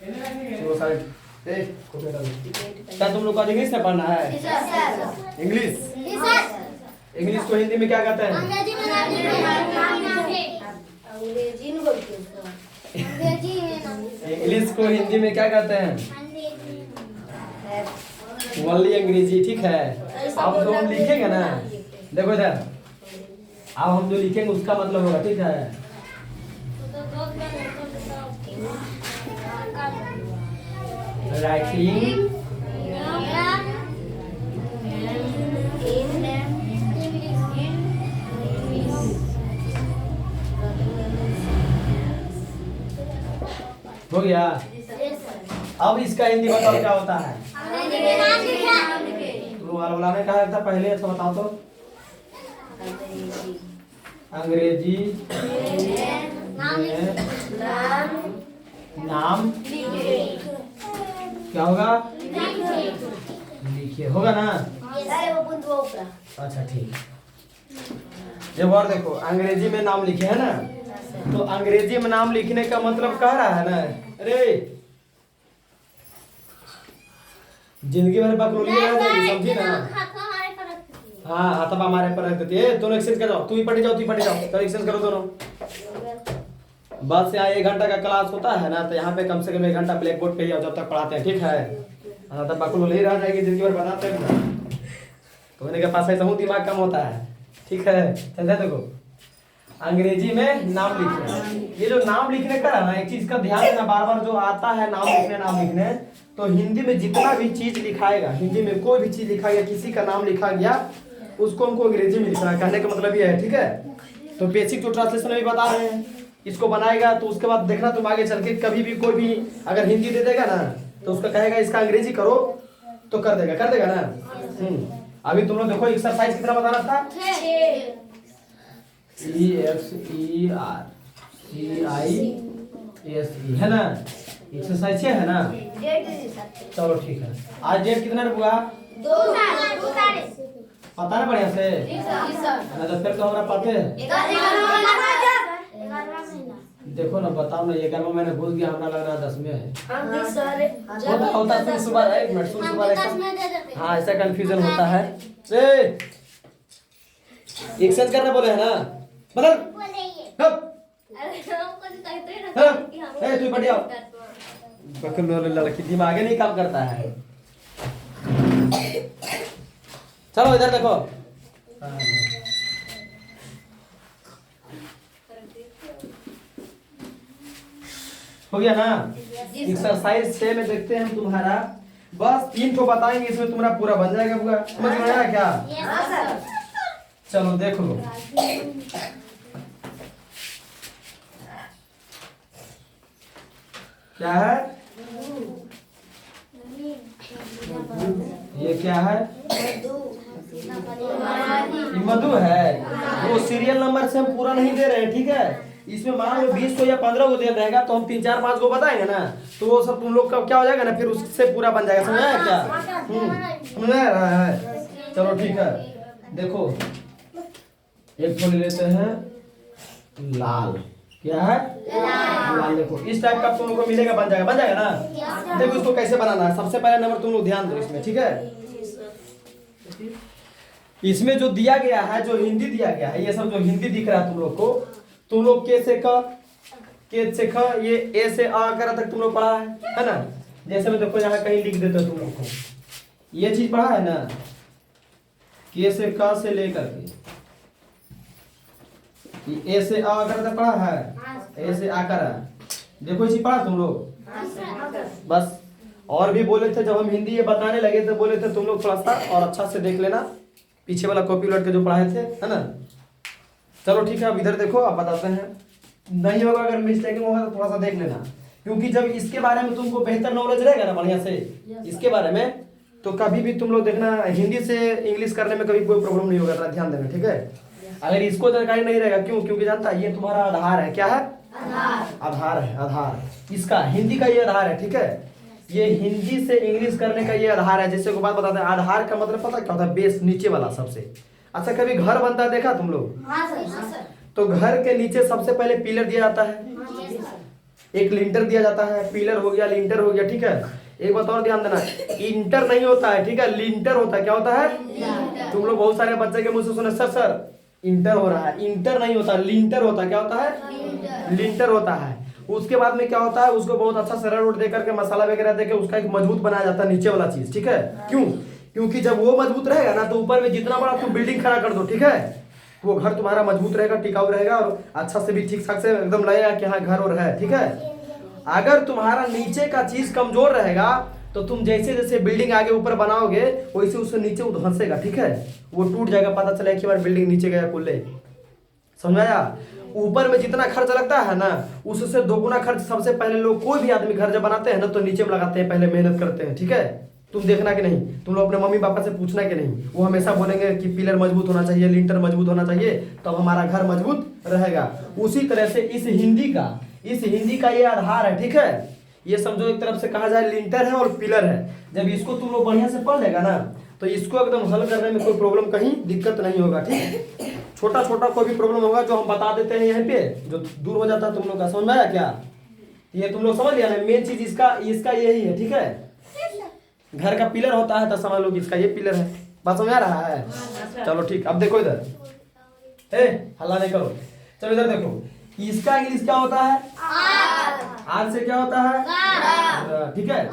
वो सारे क्या तुम लोग को इंग्लिश में पढ़ना है? इंग्लिश इंग्लिश को हिंदी में क्या कहते हैं? इंग्लिश को हिंदी में क्या कहते हैं? ओनली अंग्रेजी। ठीक है, अब जो हम लिखेंगे ना, देखो इधर, अब हम जो लिखेंगे उसका मतलब होगा। ठीक है, राइटिंग हो गया। अब इसका हिंदी बताओ क्या होता है? वाला ने कहा था पहले, अच्छा बताओ तो। अंग्रेजी नाम क्या होगा? लिखिए, होगा ना? अच्छा ठीक। जब और देखो, अंग्रेजी में नाम लिखे है ना, तो अंग्रेजी में नाम लिखने का मतलब कह रहा है ना, अरे जिंदगी भर बकरोलिया रह जाएगी, समझी ना? हाँ, हाथापा हमारे पर रख देती है। दोनों एक्सचेंज कर जाओ, तू ही पढ़ी जाओ, तू ही पढ़ी जाओ, तो एक्सचेंज करो दोनों। बस यहाँ 1 घंटा का क्लास होता है ना, तो यहाँ पे कम से कम 1 घंटा ब्लैक बोर्ड पे ही आओ जब तक पढ़ाते हैं। ठीक है, हाँ, तब बकरोल ही रह जाएगी, जिंदगी भर बताते हैं ना। कहने के पास ऐसा हूँ दिमाग कम होता है। ठीक है, समझा? देखो अंग्रेजी में नाम लिखने, ये जो नाम लिखने का है ना, एक चीज का ध्यान देना, बार बार जो आता है नाम लिखने, तो हिंदी में जितना भी चीज लिखाएगा, हिंदी में कोई भी चीज लिखा गया, किसी का नाम लिखा गया, उसको हमको अंग्रेजी में लिखना है। कहने का मतलब ये है। ठीक है, तो बेसिक जो ट्रांसलेशन अभी बता रहे हैं, इसको बनाएगा तो उसके बाद देखना तुम आगे चल के कभी भी कोई भी अगर हिंदी दे देगा ना, तो उसका कहेगा इसका अंग्रेजी करो, तो कर देगा ना। अभी तुम लोग देखो एक्सरसाइज कितना बताना था? EXERCISE है ना, एक्सरसाइज है ना। चलो ठीक है, आज डेट कितना हुआ? 2 पता ना बढ़िया से? तो फिर तो हमारा पते है। देखो ना, बताओ ना, 11वां महीने घुस गया, हमारा लग रहा है 10वें है। होता सुबह, 1 मिनट सुबह। हाँ, ऐसा कंफ्यूजन होता है। एक्सचेंज करना बोले है ना, बदल तू बढ़िया लड़की दिमाग नहीं काम करता है। चलो इधर देखो, हो गया ना? एक्सरसाइज 6 में देखते हैं तुम्हारा, बस 3 को बताएंगे, इसमें तुम्हारा पूरा बन जाएगा। पूरा समझ में आया क्या? चलो देख लो, क्या है ये? क्या है? मधु है। वो सीरियल नंबर से हम पूरा नहीं दे रहे हैं। ठीक है, इसमें मान लो 20 को या 15 को दे रहेगा, तो हम 3 4 5 को बताएंगे ना, तो वो सब तुम लोग का क्या हो जाएगा ना, फिर उससे पूरा बन जाएगा। समझ आया क्या? समझ आ रहा है? चलो ठीक है, देखो एक फूल लेते हैं, लाल। क्या है? लाल। देखो इस टाइप का तुम लोग को मिलेगा, बन जाएगा ना। देखो इसको कैसे बनाना है, सबसे पहला नंबर तुम लोग ध्यान दो इसमें। ठीक है, इसमें जो दिया गया है, जो हिंदी दिया गया है, ये सब जो हिंदी दिख रहा है तुम लोग को, तुम लोग के से ख, ये ए से आ कर तक तुम लोग पढ़ा है ना? जैसे मैं देखो यहाँ कहीं लिख देते हो तुम लोग को, ये चीज पढ़ा है ना, के से क से लेकर के ए से आ कर तक पढ़ा है, ए से आकर। देखो ये चीज पढ़ा तुम लोग? बस। और भी बोले थे, जब हम हिंदी ये बताने लगे तो बोले थे तुम लोग थोड़ा सा और अच्छा से देख लेना, पीछे वाला कॉपी उलट के जो पढ़ाए थे, है ना? चलो ठीक है, अब इधर देखो, अब बताते हैं। नहीं होगा, अगर मिस्टेकिंग होगा तो थोड़ा सा देख लेना, क्योंकि जब इसके बारे में तुमको बेहतर नॉलेज रहेगा ना बढ़िया से इसके बारे में, तो कभी भी तुम लोग देखना हिंदी से इंग्लिश करने में कभी कोई प्रॉब्लम नहीं होगा। ध्यान देना, ठीक है? अगर इसको जानकारी नहीं रहेगा, क्यों? क्योंकि जानता है ये तुम्हारा आधार है। क्या है? आधार है। आधार इसका हिंदी का ये आधार है। ठीक है, ये हिंदी से इंग्लिश करने का ये आधार है। जैसे को बात बताते हैं, आधार का मतलब पता क्या होता है? बेस, नीचे वाला सबसे। अच्छा, कभी घर बनता है देखा तुम लोग? तो घर के नीचे सबसे पहले पिलर दिया जाता है। एक लिंटर दिया जाता है, पिलर हो गया, लिंटर हो गया, ठीक है। एक बात और ध्यान देना, इंटर नहीं होता है, ठीक है, लिंटर होता है। क्या होता है? तुम लोग बहुत सारे बच्चे के मुंह से सुने सर सर इंटर हो रहा है, इंटर नहीं होता, लिंटर होता है। क्या होता है? लिंटर होता है। उसके बाद में क्या होता है, उसको बहुत अच्छा सरल रोड देकर के मसाला वगैरह देकर उसका एक मजबूत बनाया जाता है नीचे वाला चीज, ठीक है। क्यों? क्योंकि जब वो मजबूत रहेगा ना तो ऊपर में जितना बड़ा तुम बिल्डिंग खड़ा कर दो, ठीक है, वो घर तुम्हारा मजबूत रहेगा, टिकाऊ रहेगा और अच्छा से भी ठीक ठाक से एकदम लगेगा कि हाँ घर और है, ठीक है। अगर तुम्हारा नीचे का चीज कमजोर रहेगा तो तुम जैसे जैसे बिल्डिंग आगे ऊपर बनाओगे वैसे उससे नीचे धंसेगा, ठीक है, वो टूट जाएगा, पता चला कि बार बिल्डिंग नीचे गया कुल्ले। समझाया? ऊपर में जितना खर्च लगता है ना उससे दोगुना खर्च सबसे पहले लोग, कोई भी आदमी घर जब बनाते हैं ना तो नीचे में लगाते हैं, पहले मेहनत करते हैं, ठीक है। तुम देखना कि नहीं, तुम लोग अपने मम्मी पापा से पूछना कि नहीं, वो हमेशा बोलेंगे कि पिलर मजबूत होना चाहिए, लिंटर मजबूत होना चाहिए, तब हमारा घर मजबूत रहेगा। उसी तरह से इस हिंदी का ये आधार है, ठीक है। ये समझो एक तरफ से कहा जाए लिंटर है और पिलर है। जब इसको तुम लोग बढ़िया से पढ़ लेगा ना तो इसको एकदम हल करने में कोई प्रॉब्लम, कहीं दिक्कत नहीं होगा, ठीक। छोटा छोटा कोई भी प्रॉब्लम होगा जो हम बता देते हैं यहाँ पे, जो दूर हो जाता है तुम लोग का। समझ में आया क्या? ये तुम लोग समझ लिया ना, मेन चीज इसका यही है, ठीक है। घर का पिलर होता है तो समझ लो कि इसका ये पिलर है। बात समझ आ रहा है? चलो ठीक। अब देखो इधर, हल्ला नहीं करो, चलो इधर देखो, इसका इंग्लिश क्या होता है? आर से क्या होता है? ठीक है।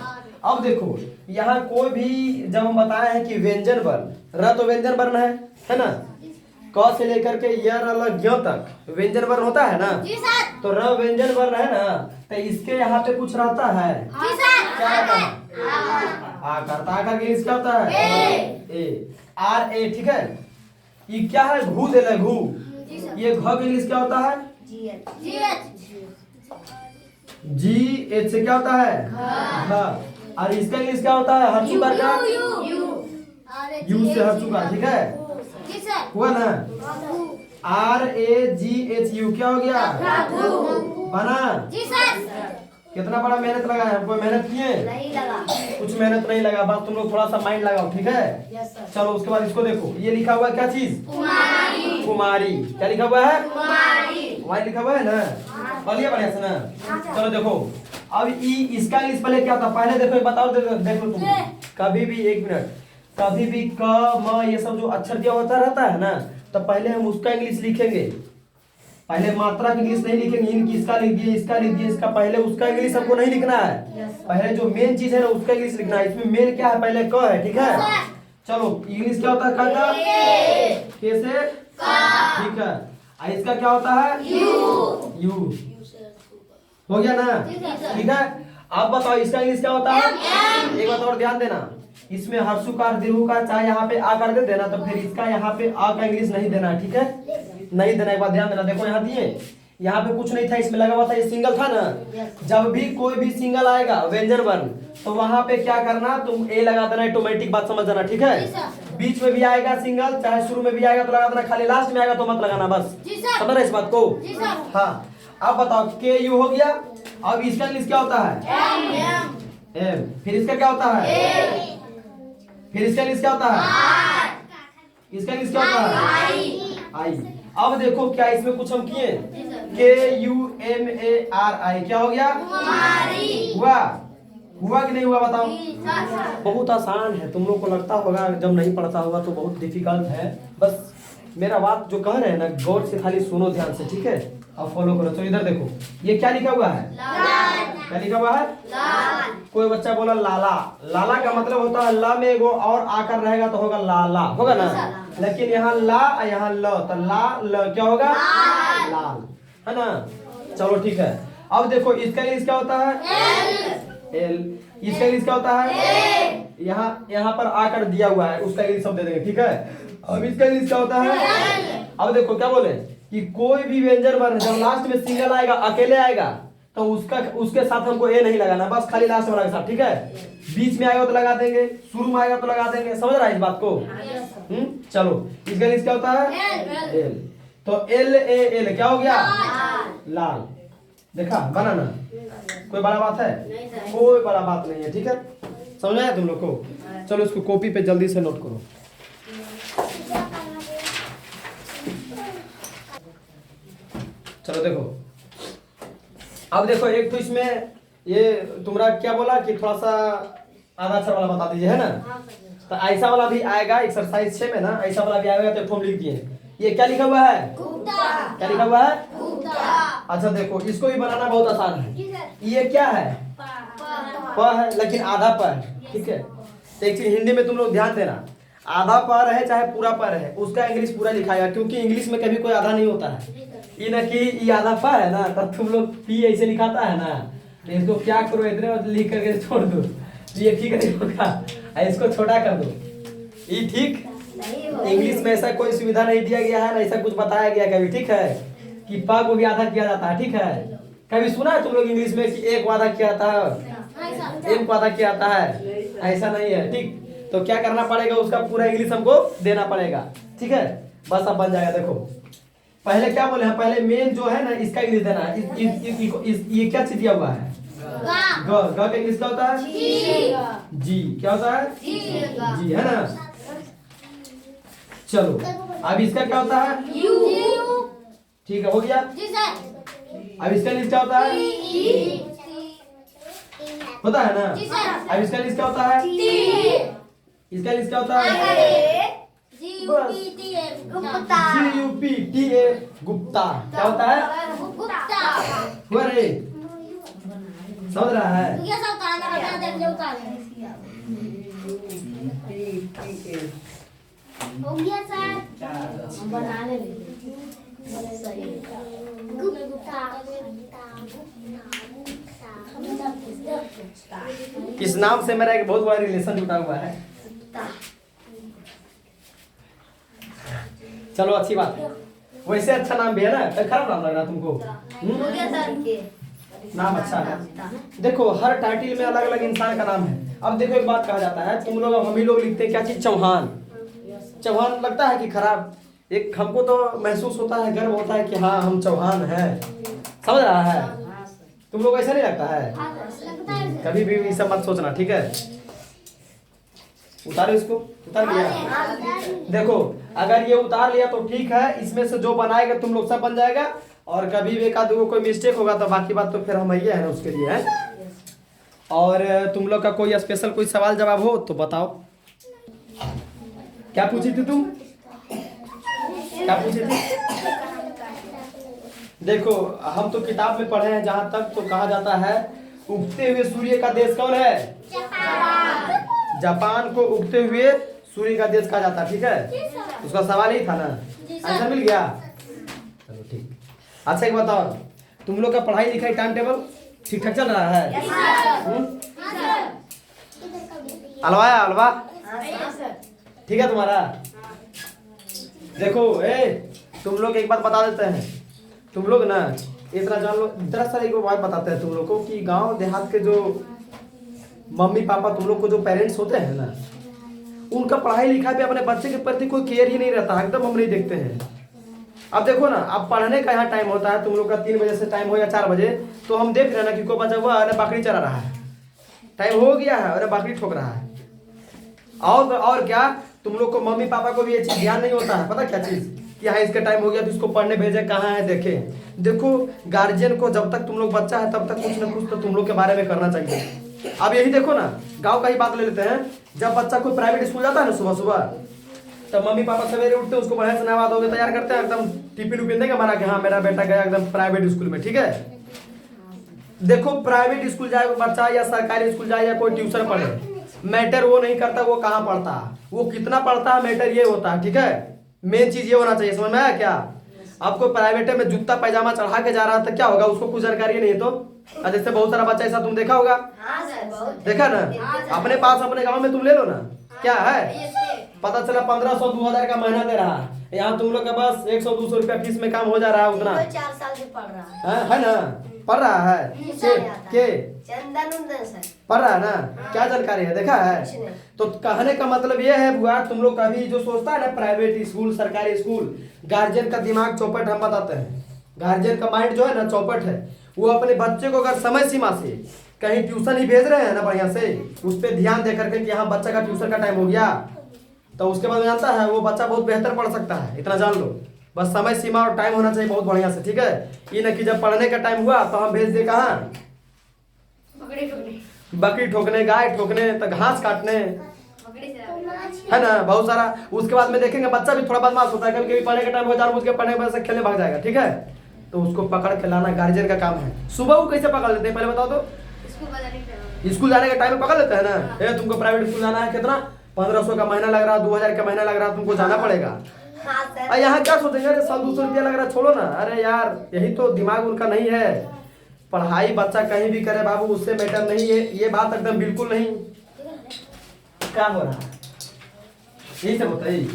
अब देखो यहाँ कोई भी, जब हम बताए हैं कि व्यंजन वर्ण, र तो व्यंजन वर्ण है ना, क से लेकर के य र ल ज्ञ तक व्यंजन वर्ण होता है ना, तो र व्यंजन वर्ण है ना, तो इसके यहाँ पे कुछ रहता है, क्या रहता है? आकार। तो आकार के इंग्लिश क्या होता है? ए, आर ए, ठीक है। ये क्या है? घू दे ले, घू। ये घ के इंग्लिश क्या होता है? जी एच से क्या होता है? घ। और इसका इंग्लिश क्या होता है? हर्षुकार का यू से हर्षुकार, ठीक है, हुआ ना। R A G H U क्या हो गया? बना। कितना बड़ा मेहनत लगा है, कोई मेहनत किए? कुछ मेहनत नहीं लगा, बस तुम लोग थोड़ा सा माइंड लगाओ, ठीक है। चलो उसके बाद इसको देखो, ये लिखा हुआ है क्या चीज? कुमारी। क्या लिखा हुआ है? कुमारी लिखा हुआ है ना, पढ़िए बढ़िया से ना। चलो देखो, अब इसका इंग्लिश पहले क्या था? पहले देखो, बताओ, देखो तुम कभी भी, एक मिनट, कभी भी क म ये सब जो अक्षर दिया होता रहता है ना, तो पहले हम उसका इंग्लिश लिखेंगे, पहले मात्रा की इंग्लिश नहीं लिखेंगे, इनकी इसका लिख दिए, इसका लिख दिए, इसका, पहले उसका इंग्लिश हमको नहीं लिखना है। पहले जो मेन चीज है ना उसका इंग्लिश लिखना है। इसमें मेन क्या है? पहले क है, ठीक है। चलो इंग्लिश क्या होता है? क का कैसे? ठीक है। और इसका क्या होता है? यू। हो गया ना, ठीक है। अब बताओ इसका इंग्लिश क्या होता है? एक बात और ध्यान देना, इसमें हर्षुकार दीर्घकार चाहे यहाँ पे आकार दे देना, तो फिर इसका यहाँ पे आ का इंग्लिश नहीं देना, ठीक है, नहीं देना। एक बात ध्यान देना, देखो यहाँ दिए, यहाँ पे कुछ नहीं था, इसमें लगा हुआ था, ये सिंगल था ना। जब भी कोई भी सिंगल आएगा व्यंजन वर्ण तो वहां पे क्या करना, तुम ए लगा देना, ऑटोमेटिक, बात समझ जाना, ठीक है। बीच में भी आएगा सिंगल, चाहे शुरू में भी आएगा तो लगा देना, खाली लास्ट में आएगा तो मत लगाना, बस समझ रहे इस बात को? हाँ। अब बताओ के यू हो गया। अब इसका इंग्लिश क्या होता है? एम। फिर इसका क्या होता है? फिर इसका इंग्लिश क्या होता है? इसका इंग्लिश क्या होता है? आई। अब देखो क्या इसमें कुछ हम किए? K U M A R I, क्या हो गया? हुआ कि नहीं हुआ? बताओ। बहुत आसान है, तुम लोग को लगता होगा जब नहीं पढ़ता होगा तो बहुत डिफिकल्ट है। बस मेरा बात जो कह रहे हैं ना, गौर से खाली सुनो ध्यान से, ठीक है, अब फॉलो करो। तो इधर देखो, ये क्या लिखा हुआ है? क्या लिखा हुआ है? कोई बच्चा बोला लाला। लाला का मतलब होता है ला में एगो और आकर रहेगा तो होगा लाला, होगा ना। लेकिन यहाँ ला और यहाँ ल, तो ला ल क्या होगा? लाल, है ना। चलो ठीक है। अब देखो इसका इंग्लिश क्या होता है? एल। इसका इंग्लिश क्या होता है? यहाँ पर आकर दिया हुआ है, उसका इंग्लिश सब दे देंगे, ठीक है। अब इसका इंग्लिश क्या होता है? अब देखो क्या बोले कि कोई भी व्यंजन वर्ण जब लास्ट में सिंगल आएगा, अकेले आएगा, तो उसके साथ हमको ए नहीं लगाना, बस खाली लास्ट वाला के साथ, ठीक है। बीच में आएगा तो लगा देंगे, शुरू में आएगा तो लगा देंगे, समझ रहा है इस बात को? चलो इसका इंग्लिश क्या होता है? एल। तो एल ए एल क्या हो गया? लाल। देखा, बनाना कोई बड़ा बात है? कोई बड़ा बात नहीं है, ठीक है, समझ आया तुम लोग को? चलो इसको कॉपी पे जल्दी से नोट करो। चलो देखो, अब देखो एक तो इसमें ये तुम्हारा क्या बोला कि थोड़ा सा आधा अक्षर वाला बता दीजिए, है ना। तो ऐसा वाला भी आएगा एक्सरसाइज 6 में ना, ऐसा वाला भी आएगा। तो फॉर्म लिख दिए। ये क्या लिखा हुआ है? क्या लिखा हुआ है? अच्छा देखो, इसको भी बनाना बहुत आसान है। ये क्या है? प है, लेकिन आधा प है, ठीक है। तो एक चीज हिंदी में तुम लोग ध्यान देना, आधा प रहे चाहे पूरा प रहे, उसका इंग्लिश पूरा लिखाएगा, क्योंकि इंग्लिश में कभी कोई आधा नहीं होता है। ये ना कि ये आधा प है ना, तब तुम लोग पी ऐसे लिखाता है ना, तो इसको क्या करो, इतने लिख करके छोड़ दो, ये ठीक नहीं होगा, इसको छोटा कर दो। ये ठीक, इंग्लिश में ऐसा कोई सुविधा नहीं दिया गया है ना, ऐसा कुछ बताया गया कभी, ठीक है, कि प को भी आधा किया जाता है, ठीक है। कभी सुना है तुम लोग इंग्लिश में कि एक को आधा किया जाता है, एक को आधा किया जाता है? ऐसा नहीं है, ठीक। तो क्या करना पड़ेगा, उसका पूरा इंग्लिश हमको देना पड़ेगा, ठीक है। बस अब बन जाएगा। देखो पहले क्या बोले हैं, पहले मेन जो है ना इसका इंग्लिश देना है। ये क्या चीज दिया हुआ है? ग का इंग्लिश क्या होता है? जी। क्या होता है? जी, है ना। चलो अब इसका क्या होता है? ठीक है, हो गया। अब इसका इंग्लिश क्या होता है? होता है ना। अब इसका इंग्लिश क्या होता है? इसका इंग्लिश क्या होता है? GUPTA, गुप्ता। क्या होता है? हुआ रे, समझ रहा है? हो गया सर, हम बना ले। इस नाम से मेरा एक बहुत बड़ा रिलेशन जुड़ा हुआ है। चलो अच्छी बात है, वैसे अच्छा नाम भी है ना, तो खराब नाम लग रहा तुमको? हो गया सर, नाम अच्छा है। देखो हर टाइटल में अलग अलग इंसान का नाम है। अब देखो एक बात कहा जाता है, तुम लोग हम ही लोग लिखते हैं क्या चीज? चौहान। चौहान लगता है कि खराब? एक हमको तो महसूस होता है, गर्व होता है कि हाँ हम चौहान हैं, समझ रहा है? तुम लोग ऐसा नहीं लगता है? कभी भी ये सब मत सोचना, ठीक है। उतारो इसको, उतार लिया? देखो अगर ये उतार लिया तो ठीक है, इसमें से जो बनाएगा तुम लोग सब बन जाएगा, और कभी भी एक आध कोई मिस्टेक होगा तो बाकी बात तो फिर हम ये है ना उसके लिए है। और तुम लोग का कोई स्पेशल कोई सवाल जवाब हो तो बताओ। क्या पूछी थी तुम? क्या पूछी थी? देखो हम तो किताब में पढ़े हैं जहां तक, तो कहा जाता है उगते हुए सूर्य का देश कौन है? जापान को उगते हुए सूर्य का देश कहा जाता है, ठीक है। उसका सवाल ही था ना, आंसर मिल गया। चलो ठीक। अच्छा एक बताओ, तुम लोग का पढ़ाई लिखाई टाइम टेबल ठीक ठाक चल रहा है? अलवाया अलवा ठीक है तुम्हारा? देखो तुम लोग एक बात बता देते हैं, तुम लोग ना इतना जान लो, इतना सारा एक बात बताते हैं तुम लोग को कि गांव देहात के जो मम्मी पापा तुम लोग को जो पेरेंट्स होते हैं ना, उनका पढ़ाई लिखाई पे अपने बच्चे के प्रति कोई केयर ही नहीं रहता, एकदम हम नहीं देखते हैं। अब देखो ना, अब पढ़ने का यहाँ टाइम होता है, तुम लोग का 3 बजे से टाइम हो या 4 बजे, तो हम देख रहे हैं ना कि कोई बच्चा हुआ अरे बकरी चरा रहा है, टाइम हो गया है, अरे बकरी ठोक रहा है। और क्या, तुम लोग को मम्मी पापा को भी ये चीज ध्यान नहीं होता है, पता क्या चीज कि हाँ इसका टाइम हो गया तो इसको पढ़ने भेजे, कहाँ है देखे। देखो गार्जियन को जब तक तुम लोग बच्चा है तब तक कुछ ना कुछ तो तुम लोग के बारे में करना चाहिए। अब यही देखो ना, गांव का ही बात ले लेते हैं, जब बच्चा कोई प्राइवेट स्कूल जाता है ना सुबह सुबह, तब मम्मी पापा सवेरे उठते हैं, उसको बढ़िया से नहा धोके तैयार करते हैं, एकदम टिफिन उपिन देंगे बना के, हाँ मेरा बेटा गया एकदम प्राइवेट स्कूल में, ठीक है। देखो प्राइवेट स्कूल जाए बच्चा या सरकारी स्कूल जाए या कोई ट्यूशन पढ़े, मैटर वो नहीं करता वो कहाँ पढ़ता है, वो कितना पढ़ता है, मैटर ये होता है, ठीक है। मेन चीज ये होना चाहिए, समझ में आया क्या? आपको प्राइवेट में जूता पैजामा चढ़ा के जा रहा था, क्या होगा, उसको कुछ जानकारी नहीं है तो जैसे बहुत सारा बच्चा ऐसा तुम देखा होगा, देखा ना, अपने पास अपने गांव में तुम ले लो ना, क्या है पता चला 1500 2000 का महीना दे रहा है, यहाँ तुम लोग का बस 100-200 रुपया फीस में काम हो जा रहा है, उतना 4 साल से पढ़ रहा है ना, पढ़ रहा है के पढ़ रहा है ना, क्या जानकारी है, देखा है। तो कहने का मतलब ये है बुआ, तुम लोग कभी जो सोचता है ना प्राइवेट स्कूल सरकारी स्कूल, गार्जियन का दिमाग चौपट, हम बताते हैं, गार्जियन का माइंड जो है ना चौपट है। वो अपने बच्चे को अगर समय सीमा से कहीं ट्यूशन ही भेज रहे हैं ना बढ़िया से, उस पर ध्यान दे करके कि हाँ बच्चा का ट्यूशन का टाइम हो गया, तो उसके बाद जानता है वो बच्चा बहुत बेहतर पढ़ सकता है, इतना जान लो, बस समय सीमा और टाइम होना चाहिए बहुत बढ़िया से, ठीक है। ये ना कि जब पढ़ने का टाइम हुआ तो हम भेज दे कहाँ, बकरी ठोकने, गाय ठोकने, तो घास काटने, है ना, बहुत सारा। उसके बाद में देखेंगे बच्चा भी थोड़ा बदमाश होता है, कभी कभी पढ़ने का टाइम हो जाए उसके पढ़ने की वजह से खेलने भाग जाएगा, ठीक है। तो उसको पकड़ के लाना गार्जियन का काम है। सुबह वो कैसे पकड़ लेते हैं पहले बताओ तो? स्कूल जाने के टाइम में पकड़ लेते हैं ना। ये तुमको प्राइवेट स्कूल जाना है, कितना 1500 का महीना लग रहा, 2000 का महीना लग रहा, तुमको जाना पड़ेगा। अरे यहाँ क्या सोचेंगे, अरे 100-200 रुपया लग रहा, छोड़ो ना। अरे यार यही तो दिमाग उनका नहीं है। पढ़ाई बच्चा कहीं भी करे बाबू, उससे मैटर नहीं है, ये बात एकदम बिल्कुल नहीं। क्या हो रहा है यही सब होता है।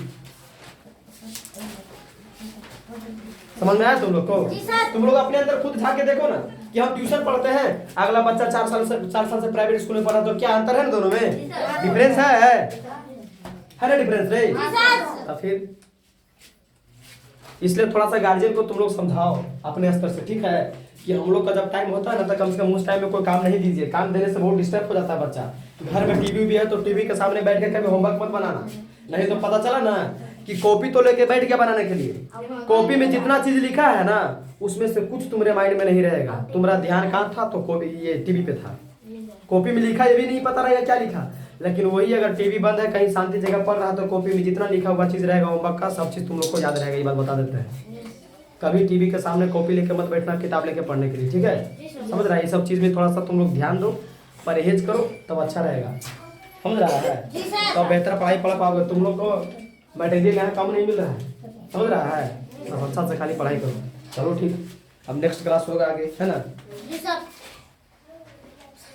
समझ में आया तुम लोग को? तुम लोग अपने अंदर खुद झांक के देखो ना कि हम ट्यूशन पढ़ते हैं, अगला बच्चा 4 साल से प्राइवेट स्कूल में पढ़ा, तो क्या अंतर है ना दोनों में? डिफरेंस है ना, डिफरेंस रे। तो फिर इसलिए थोड़ा सा गार्जियन को तुम लोग समझाओ अपने स्तर से, ठीक है, कि हम लोग का जब टाइम होता है ना तो कम से कम उस टाइम में कोई काम नहीं दीजिए। काम देने से बहुत डिस्टर्ब हो जाता है बच्चा। घर में टीवी भी है तो टीवी के सामने बैठ के कभी होमवर्क मत बनाना, नहीं तो पता चला ना कि कॉपी तो लेके बैठ गया बनाने के लिए, कॉपी में जितना चीज लिखा है ना उसमें से कुछ तुम्हारे माइंड में नहीं रहेगा। तुम्हारा ध्यान कहाँ था? तो कॉपी, ये टीवी पे था। कॉपी में लिखा ये भी नहीं पता रहेगा क्या लिखा, लेकिन वही अगर टीवी बंद है कहीं शांति जगह पढ़ रहा तो कॉपी में जितना लिखा हुआ चीज रहेगा होमवर्क का सब चीज तुम लोग को याद रहेगा। ये बात बता देते हैं। कभी टीवी के सामने कॉपी लेके मत बैठना किताब लेके पढ़ने के लिए, ठीक है। समझ रहा है? ये सब चीज में थोड़ा सा तुम लोग ध्यान दो, परहेज करो तब अच्छा रहेगा। समझ रहा है? तो बेहतर पढ़ाई पढ़ पाओगे। तुम लोग को मटेरियल यहाँ कम नहीं मिल रहा है, समझ रहा है? तो अच्छा से खाली पढ़ाई करो। चलो ठीक, अब नेक्स्ट क्लास होगा आगे, है ना।